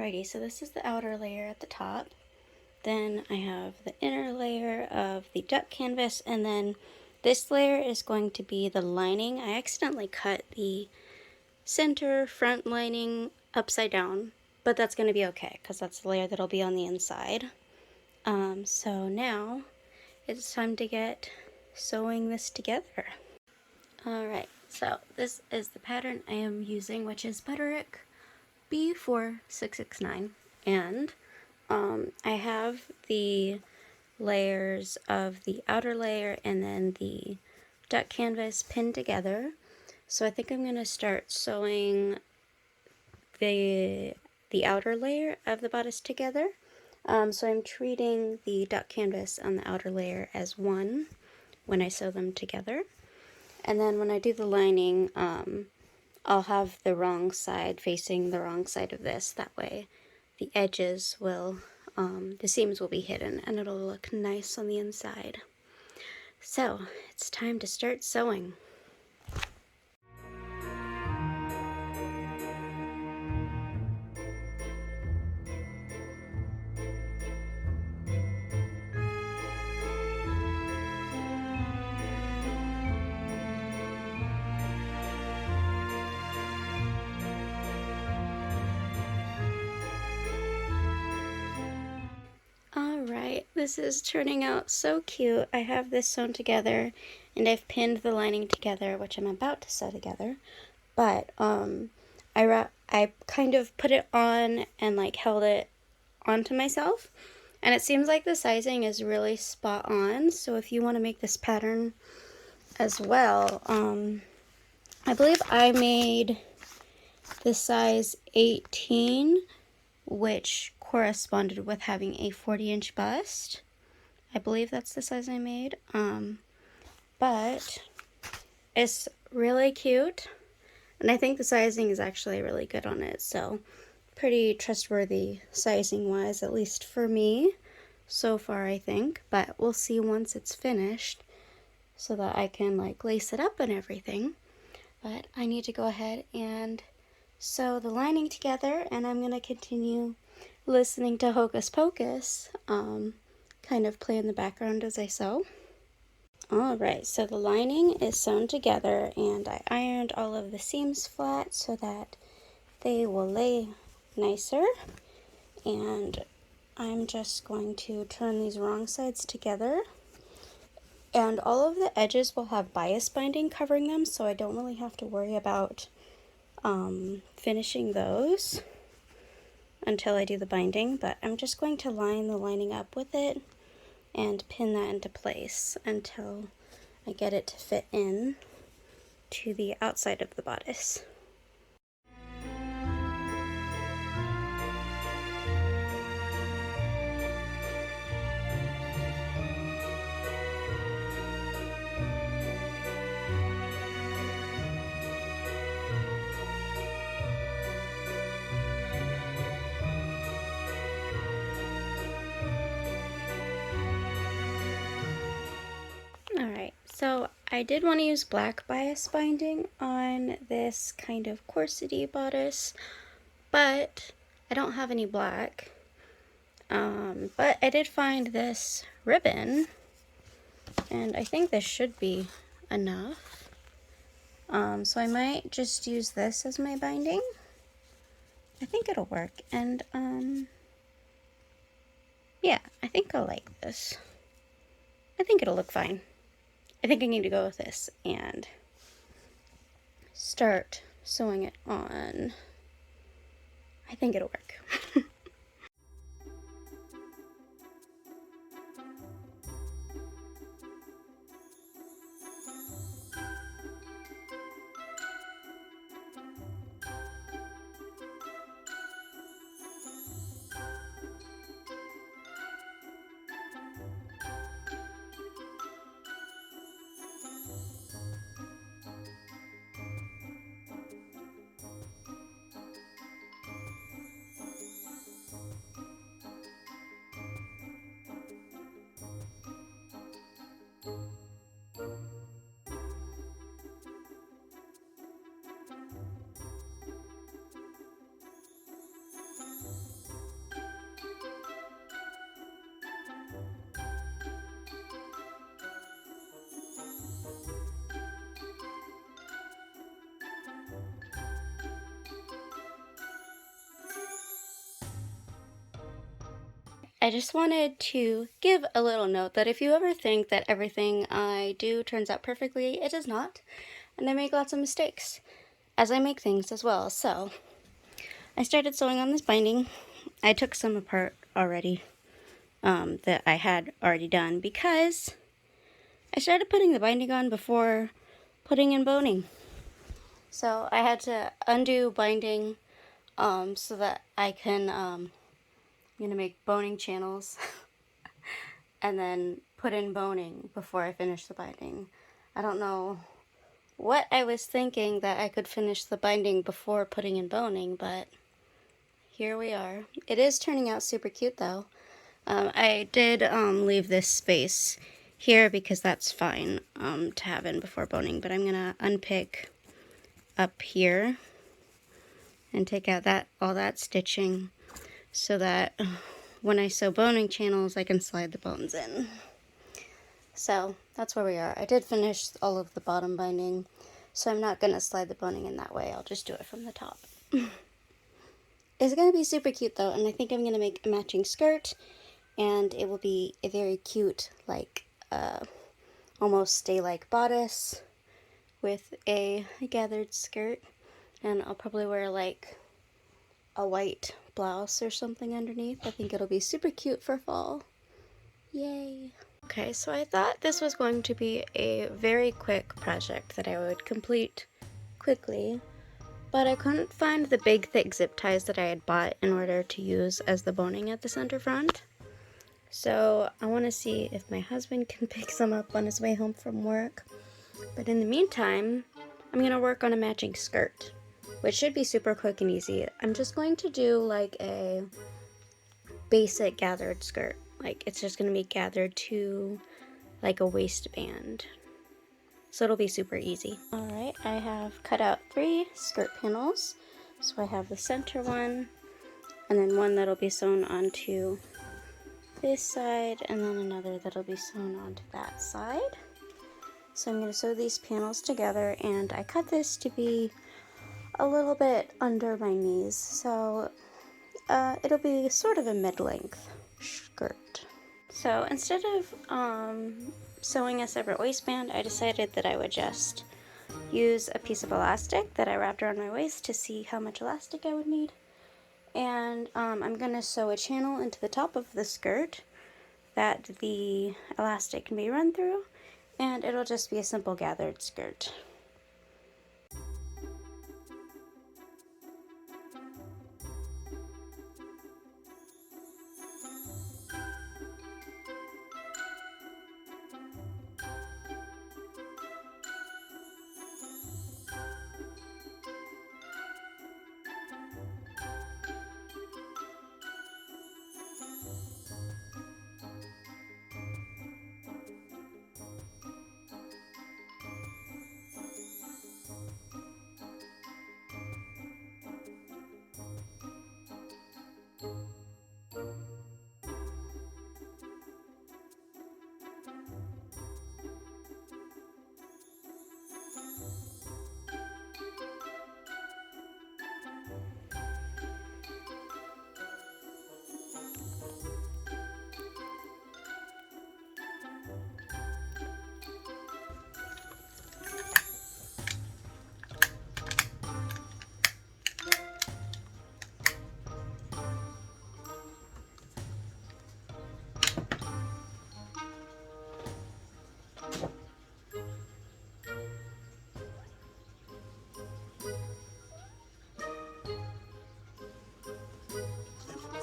Alrighty, so this is the outer layer at the top. Then I have the inner layer of the duck canvas, and then this layer is going to be the lining. I accidentally cut the center front lining upside down, but that's going to be okay because that's the layer that'll be on the inside. So now it's time to get sewing this together. Alright, so this is the pattern I am using, which is Butterick B4669, and I have the layers of the outer layer and then the duck canvas pinned together. So I think I'm going to start sewing the outer layer of the bodice together. So I'm treating the duck canvas on the outer layer as one when I sew them together. And then when I do the lining, I'll have the wrong side facing the wrong side of this. That way the edges will, the seams will be hidden and it'll look nice on the inside. So it's time to start sewing. Alright, this is turning out so cute. I have this sewn together and I've pinned the lining together, which I'm about to sew together. But I kind of put it on and like held it onto myself. And it seems like the sizing is really spot on. So if you want to make this pattern as well, I believe I made the size 18, which corresponded with having a 40-inch bust. I believe that's the size I made. But it's really cute, and I think the sizing is actually really good on it, so pretty trustworthy sizing wise, at least for me so far, I think. But we'll see once it's finished so that I can like lace it up and everything. But I need to go ahead and sew the lining together, and I'm going to continue listening to Hocus Pocus kind of play in the background as I sew. Alright, so the lining is sewn together and I ironed all of the seams flat so that they will lay nicer, and I'm just going to turn these wrong sides together, and all of the edges will have bias binding covering them, so I don't really have to worry about finishing those until I do the binding. But I'm just going to line the lining up with it and pin that into place until I get it to fit in to the outside of the bodice. Alright, so I did want to use black bias binding on this kind of corsety bodice, but I don't have any black. But I did find this ribbon, and I think this should be enough. So I might just use this as my binding. I think it'll work, and yeah, I think I'll like this. I think it'll look fine. I think I need to go with this and start sewing it on. I think it'll work. I just wanted to give a little note that if you ever think that everything I do turns out perfectly, it does not. And I make lots of mistakes, as I make things as well. So, I started sewing on this binding. I took some apart already that I had already done because I started putting the binding on before putting in boning. So I had to undo binding so that I can, I'm going to make boning channels and then put in boning before I finish the binding. I don't know what I was thinking that I could finish the binding before putting in boning, but here we are. It is turning out super cute though. I did leave this space here because that's fine to have in before boning, but I'm going to unpick up here and take out all that stitching so that when I sew boning channels I can slide the bones in. So that's where we are. I did finish all of the bottom binding, so I'm not going to slide the boning in that way. I'll just do it from the top. It's going to be super cute though, and I think I'm going to make a matching skirt, and it will be a very cute, like, almost stay-like bodice with a gathered skirt, and I'll probably wear like a white blouse or something underneath. I think it'll be super cute for fall. Yay! Okay, so I thought this was going to be a very quick project that I would complete quickly, but I couldn't find the big thick zip ties that I had bought in order to use as the boning at the center front. So I want to see if my husband can pick some up on his way home from work. But in the meantime, I'm going to work on a matching skirt, which should be super quick and easy. I'm just going to do like a basic gathered skirt. Like it's just going to be gathered to like a waistband. So it'll be super easy. Alright, I have cut out 3 skirt panels. So I have the center one, and then one that'll be sewn onto this side, and then another that'll be sewn onto that side. So I'm going to sew these panels together, and I cut this to be a little bit under my knees, so it'll be sort of a mid-length skirt. So instead of sewing a separate waistband, I decided that I would just use a piece of elastic that I wrapped around my waist to see how much elastic I would need. And I'm going to sew a channel into the top of the skirt that the elastic can be run through, and it'll just be a simple gathered skirt.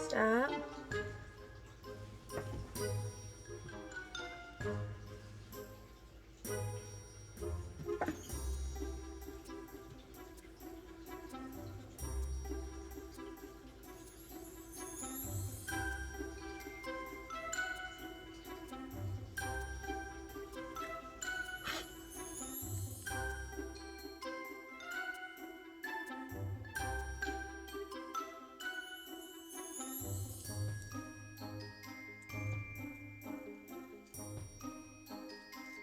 Stop.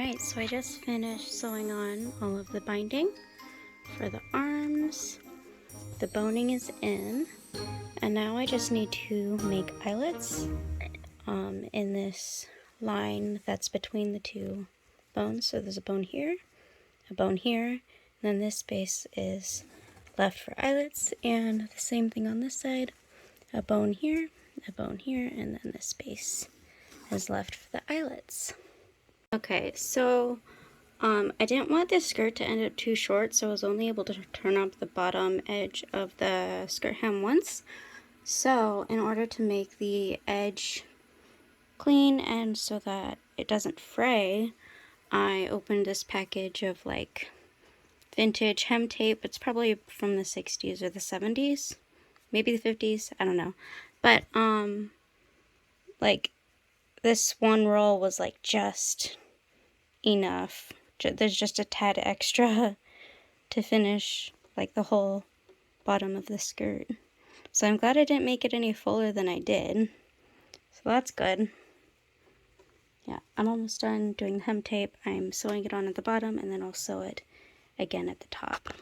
Alright, so I just finished sewing on all of the binding for the arms. The boning is in, and now I just need to make eyelets in this line that's between the two bones. So there's a bone here, and then this space is left for eyelets, and the same thing on this side, a bone here, and then this space is left for the eyelets. Okay, so I didn't want this skirt to end up too short, so I was only able to turn up the bottom edge of the skirt hem once. So in order to make the edge clean and so that it doesn't fray, I opened this package of like vintage hem tape. It's probably from the 60s or the 70s, maybe the 50s, I don't know. But like this one roll was like just enough. There's just a tad extra to finish like the whole bottom of the skirt. So I'm glad I didn't make it any fuller than I did. So that's good. Yeah, I'm almost done doing the hem tape. I'm sewing it on at the bottom, and then I'll sew it again at the top.